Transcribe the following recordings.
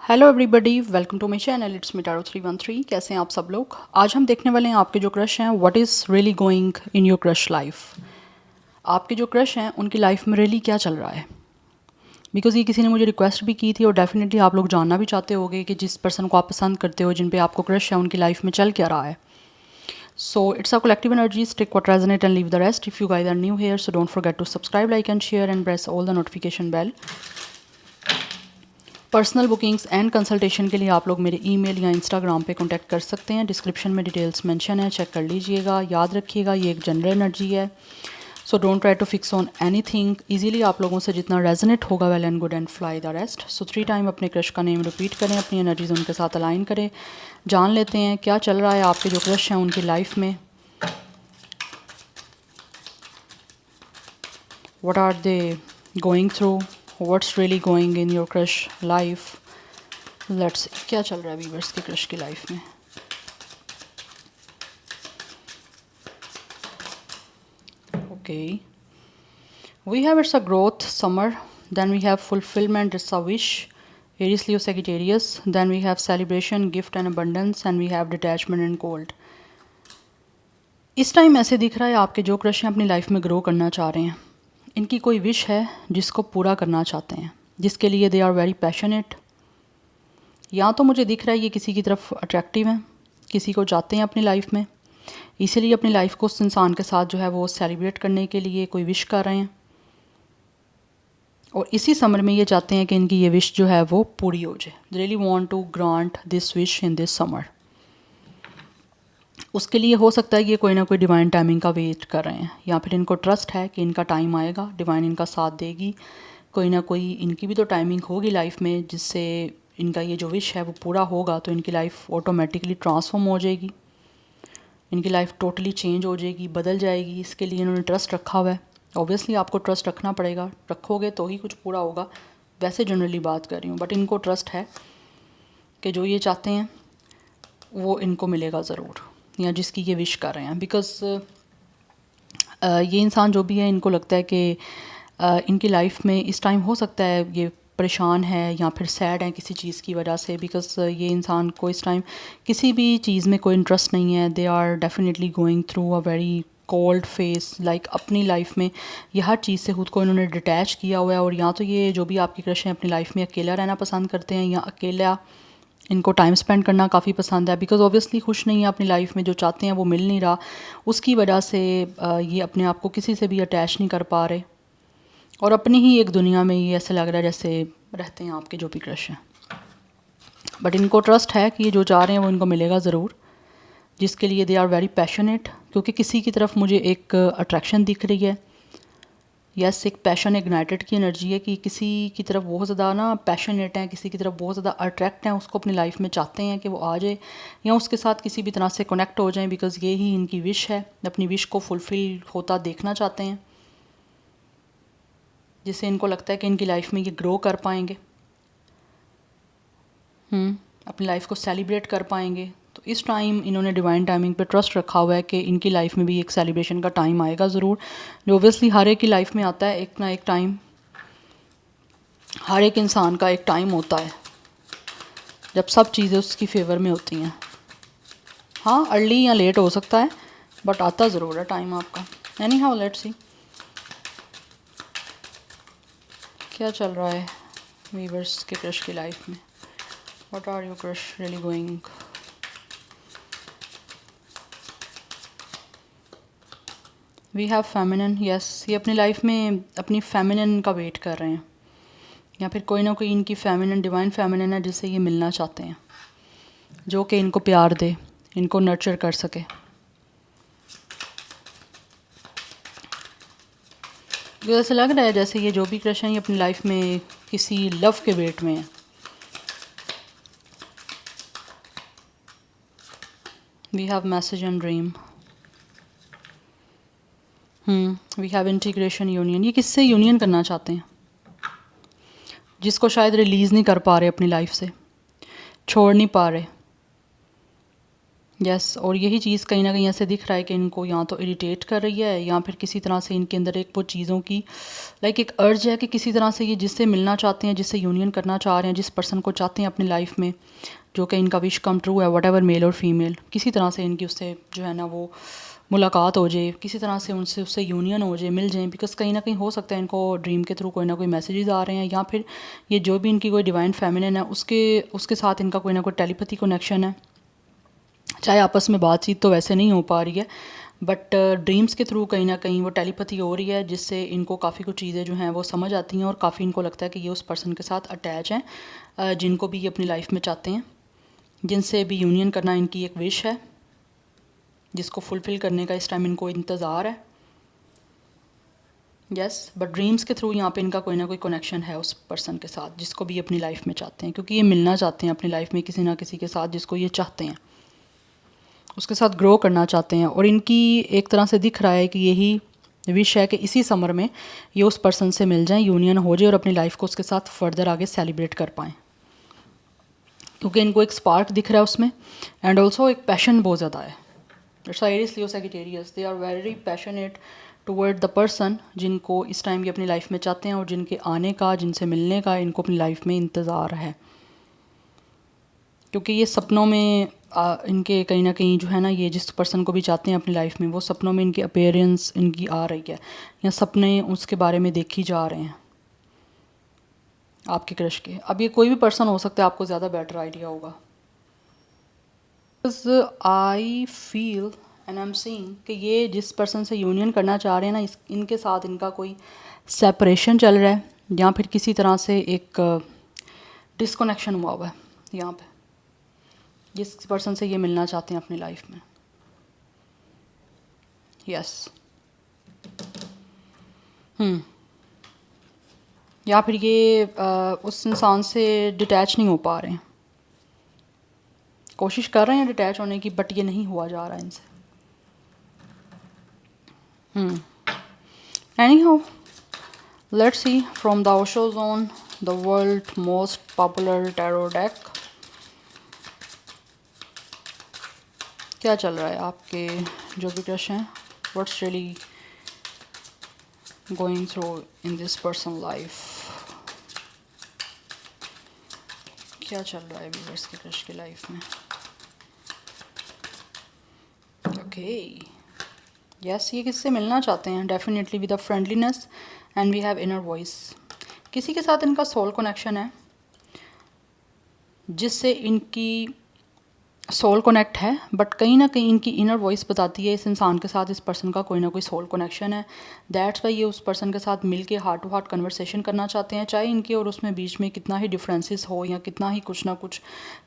Hello everybody, welcome to my channel. It's मिटारो 313। कैसे हैं आप सब लोग। आज हम देखने वाले हैं आपके जो क्रश हैं, what is really going in your crush life. आपके जो क्रश हैं उनकी लाइफ में रियली क्या चल रहा है। बिकॉज़ ये किसी ने मुझे रिक्वेस्ट भी की थी और डेफिनेटली आप लोग जानना भी चाहते होगे कि जिस पर्सन को आप पसंद करते हो, जिन पे आपको क्रश है, उनकी लाइफ में चल क्या रहा है। So it's a collective energy. Stick what resonate and leave the rest. If you guys are new here, so don't forget to subscribe, like and share and press all the notification bell. Personal bookings and consultation के लिए आप लोग मेरे email या Instagram पे contact कर सकते हैं। डिस्क्रिप्शन में डिटेल्स मेंशन है, चेक कर लीजिएगा। याद रखिएगा ये एक जनरल एनर्जी है, so don't try to fix on anything. Easily आप लोगों से जितना रेजोनेट होगा well and good and fly the rest. So 3 time अपने क्रश का नेम रिपीट करें, अपनी एनर्जीज उनके साथ अलाइन करें। जान लेते हैं क्या चल रहा है आपके जो क्रश हैं उनकी लाइफ में। What are they going through, what's really going in your crush life. Let's क्या चल रहा है वीवर्स के क्रश की लाइफ में। Okay, we have it's a growth summer, then we have fulfilment, it's a wish, Aries Leo Sagittarius, then we have celebration, gift and abundance, and we have detachment and cold. इस time ऐसे दिख रहा है आपके जो crush हैं अपनी life में ग्रो करना चाह रहे हैं। इनकी कोई विश है जिसको पूरा करना चाहते हैं, जिसके लिए दे आर वेरी पैशनेट। या तो मुझे दिख रहा है ये किसी की तरफ अट्रैक्टिव हैं, किसी को चाहते हैं अपनी लाइफ में, इसीलिए अपनी लाइफ को उस इंसान के साथ जो है वो सेलिब्रेट करने के लिए कोई विश कर रहे हैं। और इसी समर में ये चाहते हैं कि इनकी ये विश जो है वो पूरी हो जाए। They really want to grant this wish in this summer. उसके लिए हो सकता है कि ये कोई ना कोई डिवाइन टाइमिंग का वेट कर रहे हैं, या फिर इनको ट्रस्ट है कि इनका टाइम आएगा, डिवाइन इनका साथ देगी। कोई ना कोई इनकी भी तो टाइमिंग होगी लाइफ में जिससे इनका ये जो विश है वो पूरा होगा, तो इनकी लाइफ ऑटोमेटिकली ट्रांसफॉर्म हो जाएगी, इनकी लाइफ टोटली चेंज हो जाएगी, बदल जाएगी। इसके लिए इन्होंने ट्रस्ट रखा हुआ है। ऑब्वियसली आपको ट्रस्ट रखना पड़ेगा, रखोगे तो ही कुछ पूरा होगा। वैसे जनरली बात कर रही हूँ, बट इनको ट्रस्ट है कि जो ये चाहते हैं वो इनको मिलेगा ज़रूर, या जिसकी ये विश कर रहे हैं। बिकॉज़ ये इंसान जो भी है, इनको लगता है कि इनकी लाइफ में इस टाइम हो सकता है ये परेशान है या फिर सैड है किसी चीज़ की वजह से। बिकॉज़ ये इंसान को इस टाइम किसी भी चीज़ में कोई इंटरेस्ट नहीं है। They are definitely going through a very cold phase, like अपनी लाइफ में ये हर चीज़ से खुद को इन्होंने डिटैच किया हुआ है। और या तो ये जो भी आपकी क्रश हैं अपनी लाइफ में अकेला रहना पसंद करते हैं, या अकेला इनको टाइम स्पेंड करना काफ़ी पसंद है। बिकॉज़ ऑब्वियसली खुश नहीं है अपनी लाइफ में, जो चाहते हैं वो मिल नहीं रहा। उसकी वजह से ये अपने आप को किसी से भी अटैच नहीं कर पा रहे, और अपनी ही एक दुनिया में ये ऐसे लग रहा है जैसे रहते हैं आपके जो भी क्रश हैं। बट इनको ट्रस्ट है कि ये जो चाह रहे हैं वो इनको मिलेगा ज़रूर, जिसके लिए दे आर वेरी पैशनेट। क्योंकि किसी की तरफ मुझे एक अट्रैक्शन दिख रही है। यस, एक पैशन इग्नाइटेड की एनर्जी है कि किसी की तरफ बहुत ज़्यादा ना पैशनेट हैं, किसी की तरफ बहुत ज़्यादा अट्रैक्ट हैं, उसको अपनी लाइफ में चाहते हैं कि वो आ जाए या उसके साथ किसी भी तरह से कनेक्ट हो जाएं। बिकॉज़ ये ही इनकी विश है, अपनी विश को फुलफ़िल होता देखना चाहते हैं, जिससे इनको लगता है कि इनकी लाइफ में ये ग्रो कर पाएंगे, अपनी लाइफ को सेलिब्रेट कर पाएंगे। तो इस टाइम इन्होंने डिवाइन टाइमिंग पे ट्रस्ट रखा हुआ है कि इनकी लाइफ में भी एक सेलिब्रेशन का टाइम आएगा ज़रूर, जो ओबियसली हर एक की लाइफ में आता है एक ना एक टाइम। हर एक इंसान का एक टाइम होता है जब सब चीज़ें उसकी फेवर में होती हैं। हाँ, अर्ली या लेट हो सकता है, बट आता ज़रूर है टाइम आपका। एनी हाउ, लेट्स सी क्या चल रहा है वीवर्स के क्रश की लाइफ में। What are your crush really going. We have feminine. Yes, ये अपनी लाइफ में अपनी फेमिनिन का वेट कर रहे हैं, या फिर कोई ना कोई इनकी फेमिनिन, डिवाइन फेमिनिन है जिससे ये मिलना चाहते हैं, जो कि इनको प्यार दे, इनको नर्चर कर सके। मुझे ऐसा लग रहा है जैसे ये जो भी क्रश हैं ये अपनी लाइफ में किसी लव के वेट में है। We have message and dream. We have integration union. ये किससे यूनियन करना चाहते हैं, जिसको शायद रिलीज़ नहीं कर पा रहे अपनी लाइफ से, छोड़ नहीं पा रहे। यस और यही चीज़ कहीं ना कहीं ऐसे दिख रहा है कि इनको या तो इरिटेट कर रही है या फिर किसी तरह से इनके अंदर एक वो चीज़ों की लाइक एक अर्ज है कि किसी तरह से ये जिससे मिलना चाहते हैं, जिससे यूनियन करना चाह रहे हैं, जिस पर्सन को चाहते हैं अपनी लाइफ में, जो कि इनका विश कम ट्रू है, वट एवर मेल और फीमेल, किसी तरह से इनकी उससे जो है ना वो मुलाकात हो जाए, किसी तरह से उनसे उससे यूनियन हो जाए, मिल जाए। बिकॉज कहीं ना कहीं हो सकता है इनको ड्रीम के थ्रू कोई ना कोई मैसेजेस आ रहे हैं, या फिर ये जो भी इनकी कोई डिवाइन फेमिनिन है उसके उसके साथ इनका कोई ना कोई टेलीपैथी कनेक्शन है। चाहे आपस में बातचीत तो वैसे नहीं हो पा रही है, बट ड्रीम्स के थ्रू कहीं ना कहीं वो टेलीपैथी हो रही है, जिससे इनको काफ़ी कुछ चीज़ें जो हैं वो समझ आती हैं और काफ़ी इनको लगता है कि ये उस पर्सन के साथ अटैच हैं, जिनको भी ये अपनी लाइफ में चाहते हैं, जिनसे भी यूनियन करना इनकी एक विश है, जिसको फुलफ़िल करने का इस टाइम इनको इंतज़ार है। यस बट ड्रीम्स के थ्रू यहाँ पे इनका कोई ना कोई कनेक्शन है उस पर्सन के साथ, जिसको भी अपनी लाइफ में चाहते हैं, क्योंकि ये मिलना चाहते हैं अपनी लाइफ में किसी ना किसी के साथ जिसको ये चाहते हैं, उसके साथ ग्रो करना चाहते हैं। और इनकी एक तरह से दिख रहा है कि यही विश है कि इसी समर में ये उस पर्सन से मिल जाएं, यूनियन हो जाए और अपनी लाइफ को उसके साथ फर्दर आगे सेलिब्रेट कर पाएँ, क्योंकि इनको एक स्पार्क दिख रहा है उसमें, एंड ऑल्सो एक पैशन बहुत ज़्यादा है। It's Aries Leo Sagittarius, they are very passionate toward the person जिनको इस टाइम ये अपनी लाइफ में चाहते हैं और जिनके आने का, जिनसे मिलने का इनको अपनी लाइफ में इंतज़ार है, क्योंकि ये सपनों में इनके कहीं ना कहीं जो है ना, ये जिस पर्सन को भी चाहते हैं अपनी लाइफ में, वो सपनों में इनकी अपीयरेंस इनकी आ रही है, या सपने उसके बारे में देखी जा रहे हैं आपके क्रश के। अब ये कोई भी पर्सन हो सकता है, आपको ज़्यादा बेटर आइडिया होगा। I feel and I am seeing कि ये जिस पर्सन से यूनियन करना चाह रहे हैं ना, इनके साथ इनका कोई सेपरेशन चल रहा है, या फिर किसी तरह से एक डिसकनेक्शन हुआ हुआ है यहाँ पे, जिस पर्सन से ये मिलना चाहते हैं अपनी लाइफ में। यस या फिर ये उस इंसान से डिटैच नहीं हो पा रहे हैं, कोशिश कर रहे हैं डिटैच होने की, बट ये नहीं हुआ जा रहा है इनसे। Anyhow, let's see from the Osho Zone, the world most popular tarot deck. क्या चल रहा है आपके जो भी क्रश हैं, what's really going through in this person life? क्या चल रहा है व्यूअर्स के क्रश की लाइफ में? ओके यस ये किससे मिलना चाहते हैं? Definitely with a friendliness and we have inner voice. किसी के साथ इनका सोल कनेक्शन है, जिससे इनकी सोल कनेक्ट है, बट कहीं ना कहीं इनकी इनर वॉइस बताती है इस इंसान के साथ इस पर्सन का कोई ना कोई सोल कनेक्शन है। दैट्स वाई ये उस पर्सन के साथ मिल के हार्ट टू हार्ट कन्वर्सेशन करना चाहते हैं, चाहे इनके और उसमें बीच में कितना ही डिफरेंसेस हो या कितना ही कुछ ना कुछ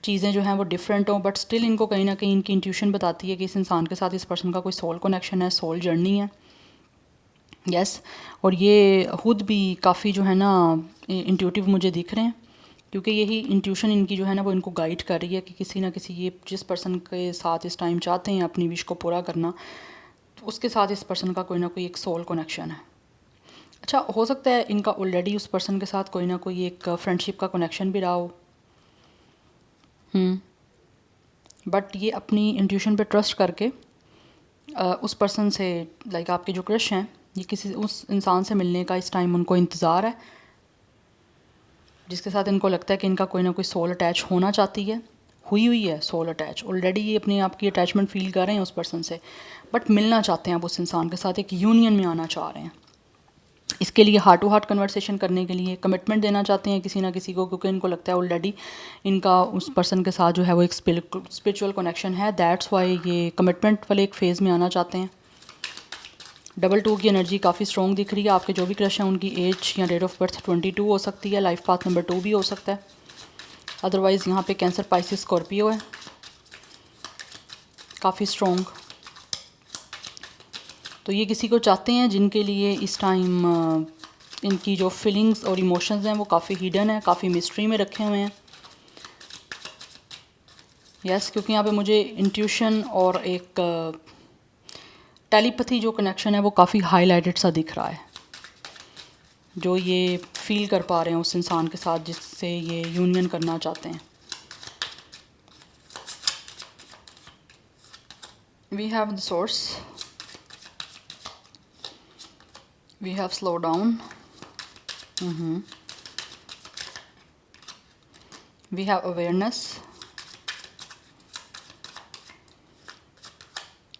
चीज़ें जो हैं वो डिफरेंट हो, बट स्टिल इनको कहीं ना कहीं इनकी इंट्यूशन बताती है कि इस इंसान के साथ इस पर्सन का कोई सोल कनेक्शन है, सोल जर्नी है। यस और ये खुद भी काफ़ी जो है ना इंट्यूटिव मुझे दिख रहे हैं, क्योंकि यही इंट्यूशन इनकी जो है ना वो इनको गाइड कर रही है कि किसी ना किसी ये जिस पर्सन के साथ इस टाइम चाहते हैं अपनी विश को पूरा करना, तो उसके साथ इस पर्सन का कोई ना कोई एक सोल कनेक्शन है। अच्छा हो सकता है इनका ऑलरेडी उस पर्सन के साथ कोई ना कोई एक फ्रेंडशिप का कनेक्शन भी रहा हो, बट ये अपनी इंट्यूशन पे ट्रस्ट करके उस पर्सन से लाइक आपके जो क्रश हैं, ये किसी उस इंसान से मिलने का इस टाइम उनको इंतज़ार है, जिसके साथ इनको लगता है कि इनका कोई ना कोई सोल अटैच होना चाहती है, हुई है सोल अटैच ऑलरेडी, ये अपने आप की अटैचमेंट फील कर रहे हैं उस पर्सन से, बट मिलना चाहते हैं अब उस इंसान के साथ, एक यूनियन में आना चाह रहे हैं। इसके लिए हार्ट टू हार्ट कन्वर्सेशन करने के लिए कमिटमेंट देना चाहते हैं किसी ना किसी को, क्योंकि इनको लगता है ऑलरेडी इनका उस पर्सन के साथ जो है वो एक स्पिरिचुअल कनेक्शन है। दैट्स वाई ये कमिटमेंट वाले एक फ़ेज़ में आना चाहते हैं। डबल 2 की एनर्जी काफ़ी स्ट्रॉन्ग दिख रही है। आपके जो भी क्रश हैं उनकी एज या डेट ऑफ बर्थ 22 हो सकती है, लाइफ पाथ नंबर 2 भी हो सकता है, अदरवाइज़ यहाँ पे कैंसर, पाइसिस, स्कॉर्पियो है, काफ़ी स्ट्रॉन्ग। तो ये किसी को चाहते हैं जिनके लिए इस टाइम इनकी जो फीलिंग्स और इमोशंस हैं वो काफ़ी हिडन है, काफ़ी मिस्ट्री में रखे हुए हैं। यस क्योंकि यहाँ पे मुझे इंट्यूशन और एक टेलीपैथी जो कनेक्शन है वो काफ़ी हाईलाइटेड सा दिख रहा है, जो ये फील कर पा रहे हैं उस इंसान के साथ जिससे ये यूनियन करना चाहते हैं। We have the source, we have slow down, we have awareness,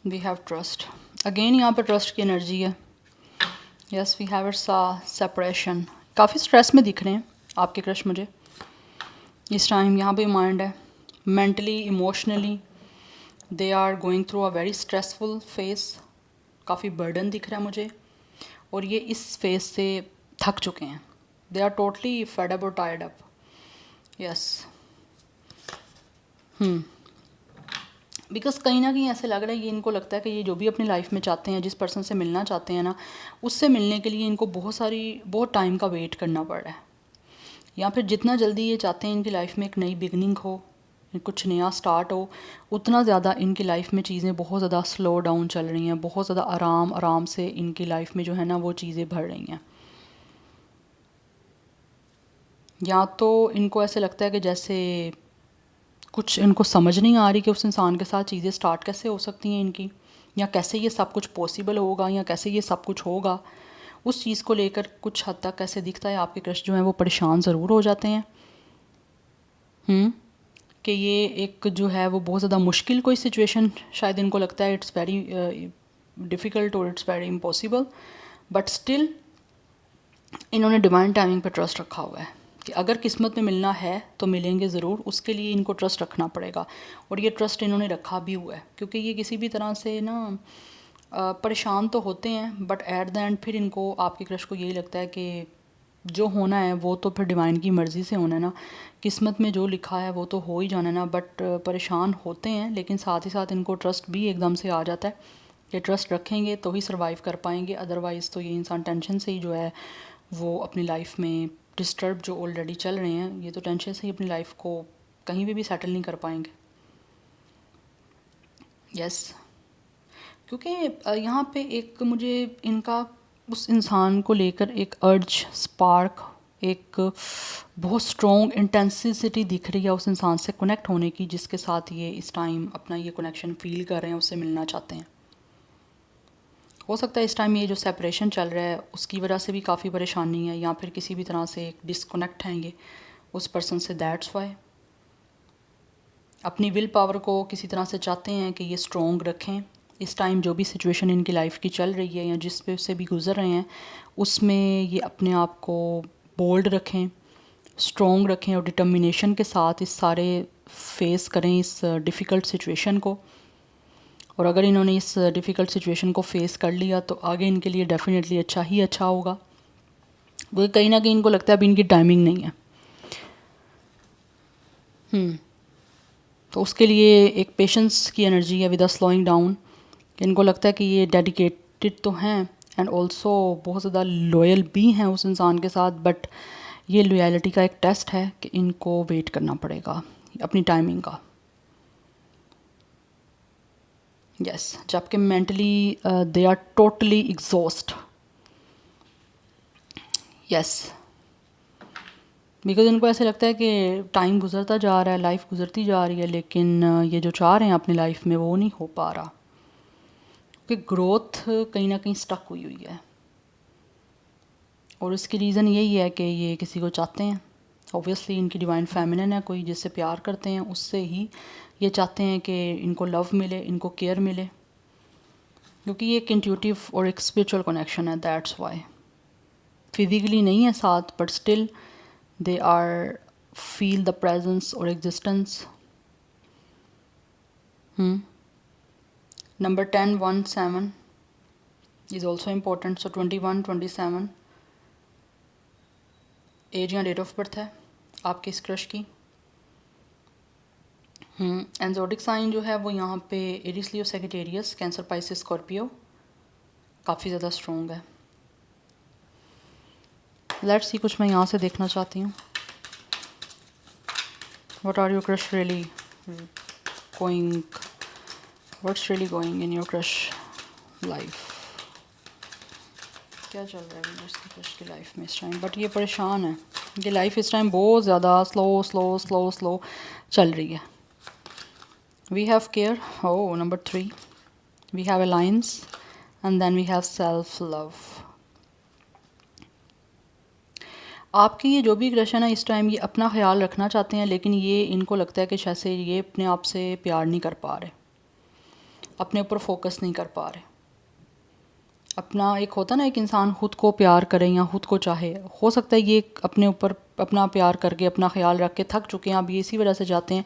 we have trust. Again यहाँ पर ट्रस्ट की एनर्जी है। Yes, we have it's separation. काफ़ी स्ट्रेस में दिख रहे हैं आपके क्रश मुझे इस टाइम। यहाँ पे माइंड है, mentally emotionally they are going through a very stressful phase. काफ़ी बर्डन दिख रहा है मुझे, और ये इस फेस से थक चुके हैं। They are totally fed up और टायर्ड अप। यस, बिकॉज कहीं ना कहीं ऐसे लग रहा है, ये इनको लगता है कि ये जो भी अपनी लाइफ में चाहते हैं, जिस पर्सन से मिलना चाहते हैं ना, उससे मिलने के लिए इनको बहुत टाइम का वेट करना पड़ रहा है। या फिर जितना जल्दी ये चाहते हैं इनकी लाइफ में एक नई बिगनिंग हो, कुछ नया स्टार्ट हो, उतना ज़्यादा इनकी लाइफ में चीज़ें बहुत ज़्यादा स्लो डाउन चल रही हैं। बहुत ज़्यादा आराम से इनकी लाइफ में जो है ना वो चीज़ें बढ़ रही हैं। या तो इनको ऐसे लगता है कि जैसे कुछ इनको समझ नहीं आ रही कि उस इंसान के साथ चीज़ें स्टार्ट कैसे हो सकती हैं इनकी, या कैसे ये सब कुछ पॉसिबल होगा, या कैसे ये सब कुछ होगा। उस चीज़ को लेकर कुछ हद तक ऐसे दिखता है आपके क्रश जो हैं वो परेशान ज़रूर हो जाते हैं कि ये एक जो है वो बहुत ज़्यादा मुश्किल कोई सिचुएशन शायद इनको लगता है इट्स वेरी डिफ़िकल्ट और it's very impossible, but still इन्होंने डिवाइन टाइमिंग पे ट्रस्ट रखा हुआ है कि अगर किस्मत में मिलना है तो मिलेंगे ज़रूर। उसके लिए इनको ट्रस्ट रखना पड़ेगा, और ये ट्रस्ट इन्होंने रखा भी हुआ है, क्योंकि ये किसी भी तरह से ना परेशान तो होते हैं, बट एट द एंड फिर इनको, आपके क्रश को यही लगता है कि जो होना है वो तो फिर डिवाइन की मर्ज़ी से होना है ना, किस्मत में जो लिखा है वो तो हो ही जाना है ना। बट परेशान होते हैं, लेकिन साथ ही साथ इनको ट्रस्ट भी एकदम से आ जाता है कि ट्रस्ट रखेंगे तो ही सर्वाइव कर पाएंगे, अदरवाइज़ तो ये इंसान टेंशन से ही जो है वो अपनी लाइफ में डिस्टर्ब जो ऑलरेडी चल रहे हैं, ये तो टेंशन से ही अपनी लाइफ को कहीं भी सेटल नहीं कर पाएंगे। यस, क्योंकि यहाँ पे एक मुझे इनका उस इंसान को लेकर एक अर्ज, स्पार्क, एक बहुत स्ट्रॉन्ग इंटेंसिटी दिख रही है उस इंसान से कनेक्ट होने की, जिसके साथ ये इस टाइम अपना ये कनेक्शन फील कर रहे हैं, उससे मिलना चाहते हैं। हो सकता है इस टाइम ये जो सेपरेशन चल रहा है उसकी वजह से भी काफ़ी परेशानी है, या फिर किसी भी तरह से एक डिसकनेक्ट हैं ये उस पर्सन से। दैट्स वाई अपनी विल पावर को किसी तरह से चाहते हैं कि ये स्ट्रॉन्ग रखें। इस टाइम जो भी सिचुएशन इनकी लाइफ की चल रही है या जिस पे से भी गुजर रहे हैं, उसमें ये अपने आप को बोल्ड रखें, स्ट्रॉन्ग रखें, और डिटर्मिनेशन के साथ इस सारे फेस करें इस डिफ़िकल्ट सिचुएशन को। और अगर इन्होंने इस डिफ़िकल्ट सिचुएशन को फेस कर लिया तो आगे इनके लिए डेफिनेटली अच्छा ही अच्छा होगा। वो कहीं ना कहीं इनको लगता है अभी इनकी टाइमिंग नहीं है। तो उसके लिए एक पेशेंस की एनर्जी है विद अ स्लोइंग डाउन। इनको लगता है कि ये डेडिकेटेड तो हैं एंड ऑल्सो बहुत ज़्यादा लॉयल भी हैं उस इंसान के साथ, बट ये लॉयलिटी का एक टेस्ट है कि इनको वेट करना पड़ेगा अपनी टाइमिंग का। यस, जबकि mentally they are totally exhaust. Yes, because इनको ऐसे लगता है कि टाइम गुजरता जा रहा है, लाइफ गुजरती जा रही है, लेकिन ये जो चाह रहे हैं अपनी लाइफ में वो नहीं हो पा रहा, कि ग्रोथ कहीं ना कहीं स्टक हुई हुई है। और इसकी रीज़न यही है कि ये किसी को चाहते हैं। ऑब्वियसली इनकी डिवाइन फेमिनिन है, कोई जिससे प्यार करते हैं उससे ही ये चाहते हैं कि इनको लव मिले, इनको केयर मिले, क्योंकि ये एक इंट्यूटिव और एक स्पिरिचुअल कनेक्शन है। दैट्स वाई फिजिकली नहीं है साथ, but still they are feel the presence और existence. Number 10, 1, 7 is also important. So 21, 27 age या डेट ऑफ बर्थ है आपके इस क्रश की। एंजोडिक साइन जो है वो यहाँ पे Eris, Leo, Sagittarius, cancer, Pisces, Scorpio काफ़ी ज़्यादा स्ट्रॉन्ग है। लेट्स सी, कुछ मैं यहाँ से देखना चाहती हूँ। What are your crush really going, what's really going in your crush life? क्या चल रहा है उसकी क्रश की लाइफ में इस टाइम? बट ये परेशान है, ये लाइफ इस टाइम बहुत ज़्यादा स्लो चल रही है। We have care, oh number 3, we have alliance and then we have self love. आपकी ये जो भी क्रश है ना इस टाइम, ये अपना ख्याल रखना चाहते हैं, लेकिन ये इनको लगता है कि शायद से ये अपने आप से प्यार नहीं कर पा रहे, अपने ऊपर फोकस नहीं कर पा रहे। अपना एक होता ना, एक इंसान खुद को प्यार करे या खुद को चाहे, हो सकता है ये अपने ऊपर अपना प्यार करके अपना ख्याल रख के थक चुके हैं। अब ये इसी वजह से चाहते हैं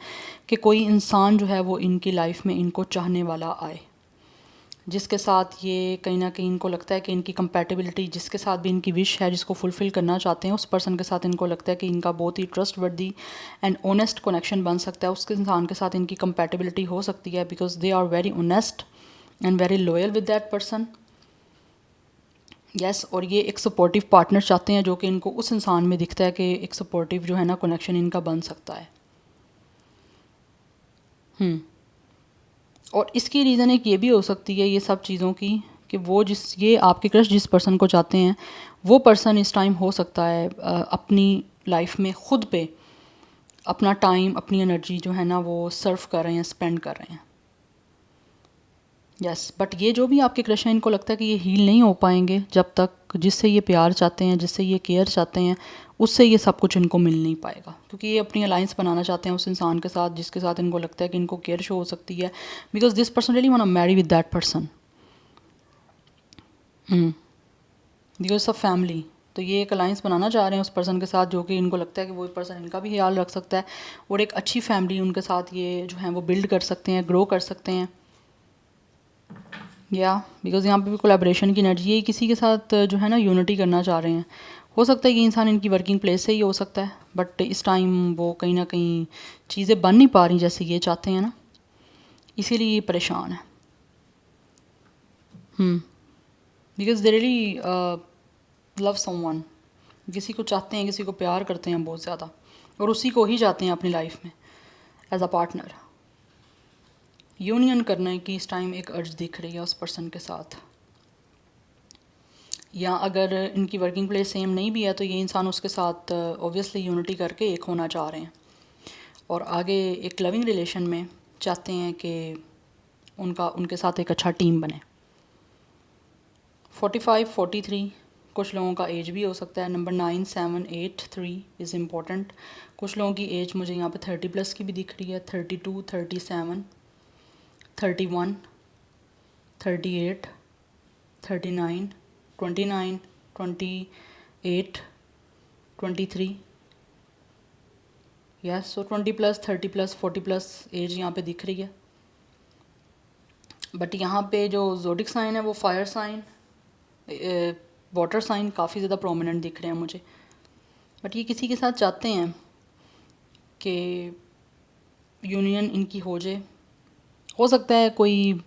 कि कोई इंसान जो है वो इनकी लाइफ में इनको चाहने वाला आए, जिसके साथ ये कहीं ना कहीं इनको लगता है कि इनकी कंपैटिबिलिटी, जिसके साथ भी इनकी विश है, जिसको फुलफ़िल करना चाहते हैं, उस पर्सन के साथ इनको लगता है कि इनका बहुत ही ट्रस्ट वर्दी एंड ऑनेस्ट कनेक्शन बन सकता है। उसके इंसान के साथ इनकी कंपैटिबिलिटी हो सकती है because they are very honest and very loyal with that person. Yes, और ये एक सपोर्टिव पार्टनर चाहते हैं जो कि इनको उस इंसान में दिखता है कि एक सपोर्टिव जो है ना कनेक्शन इनका बन सकता है। और इसकी रीज़न एक ये भी हो सकती है ये सब चीज़ों की, कि वो ये आपके क्रश जिस पर्सन को चाहते हैं वो पर्सन इस टाइम हो सकता है अपनी लाइफ में ख़ुद पे अपना टाइम, अपनी एनर्जी जो है ना वो सर्व कर रहे हैं, स्पेंड कर रहे हैं। यस, बट ये जो भी आपके क्रश हैं इनको लगता है कि ये हील नहीं हो पाएंगे जब तक जिससे ये प्यार चाहते हैं, जिससे ये केयर चाहते हैं, उससे ये सब कुछ इनको मिल नहीं पाएगा। क्योंकि ये अपनी अलाइंस बनाना चाहते हैं उस इंसान के साथ जिसके साथ इनको लगता है कि इनको केयर शो हो सकती है, because this person really want to marry with that person because of family. तो ये एक अलाइंस बनाना चाह रहे हैं उस पर्सन के साथ जो कि इनको लगता है कि वो पर्सन इनका भी ख्याल रख सकता है, और एक अच्छी फैमिली उनके साथ ये जो है वो बिल्ड कर सकते हैं, ग्रो कर सकते हैं। या बिकॉज यहाँ पे भी कोलैबोरेशन की एनर्जी है, किसी के साथ जो है ना यूनिटी करना चाह रहे हैं। हो सकता है कि इंसान इनकी वर्किंग प्लेस से ही हो सकता है, बट इस टाइम वो कहीं ना कहीं चीज़ें बन नहीं पा रही जैसे ये चाहते हैं ना, इसीलिए ये परेशान है। Because they really love someone, किसी को चाहते हैं, किसी को प्यार करते हैं बहुत ज़्यादा, और उसी को ही चाहते हैं अपनी लाइफ में एज अ पार्टनर। यूनियन करने की इस टाइम एक अर्ज दिख रही है उस पर्सन के साथ। या अगर इनकी वर्किंग प्लेस सेम नहीं भी है तो ये इंसान उसके साथ ऑब्वियसली यूनिटी करके एक होना चाह रहे हैं, और आगे एक लविंग रिलेशन में चाहते हैं कि उनके साथ एक अच्छा टीम बने। 45, 43 कुछ लोगों का एज भी हो सकता है। Number 9, 7, 8, 3 is important. कुछ लोगों की एज मुझे यहाँ पे 30+ की भी दिख रही है, 32, 37, 31, 38, 39, 29, 28, 23। यस, सो 20+, 30+, 40+ एज यहाँ पे दिख रही है। बट यहाँ पे जो ज़ोडिक साइन है वो फायर साइन, वाटर साइन काफ़ी ज़्यादा प्रोमिनेंट दिख रहे हैं मुझे। बट ये किसी के साथ चाहते हैं कि यूनियन इनकी हो जाए। हो सकता है कोई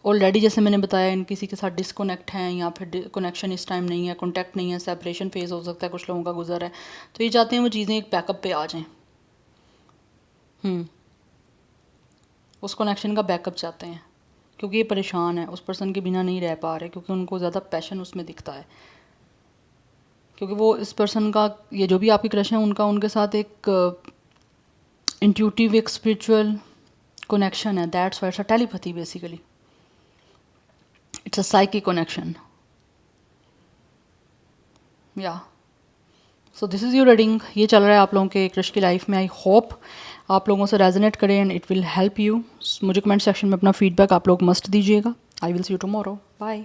ऑलरेडी जैसे मैंने बताया इन किसी के साथ डिसकनेक्ट हैं, या फिर कनेक्शन इस टाइम नहीं है, कॉन्टैक्ट नहीं है, सेपरेशन फेज़ हो सकता है कुछ लोगों का गुजर है। तो ये चाहते हैं वो चीज़ें एक बैकअप पे आ जाएं। उस कनेक्शन का बैकअप चाहते हैं क्योंकि ये परेशान है, उस पर्सन के बिना नहीं रह पा रहे, क्योंकि उनको ज़्यादा पैशन उसमें दिखता है। क्योंकि वो इस पर्सन का, ये जो भी आपकी क्रश है उनका उनके साथ एक इंट्यूटिव, एक स्पिरिचुअल कनेक्शन है। That's why it's a telepathy basically, it's a psychic connection. या so this is your reading. ये चल रहा है आप लोगों के क्रश की लाइफ में। आई होप आप लोगों से रेजोनेट करें and it will help you. मुझे कमेंट सेक्शन में अपना फीडबैक आप लोग मस्ट दीजिएगा। I will see you tomorrow. Bye.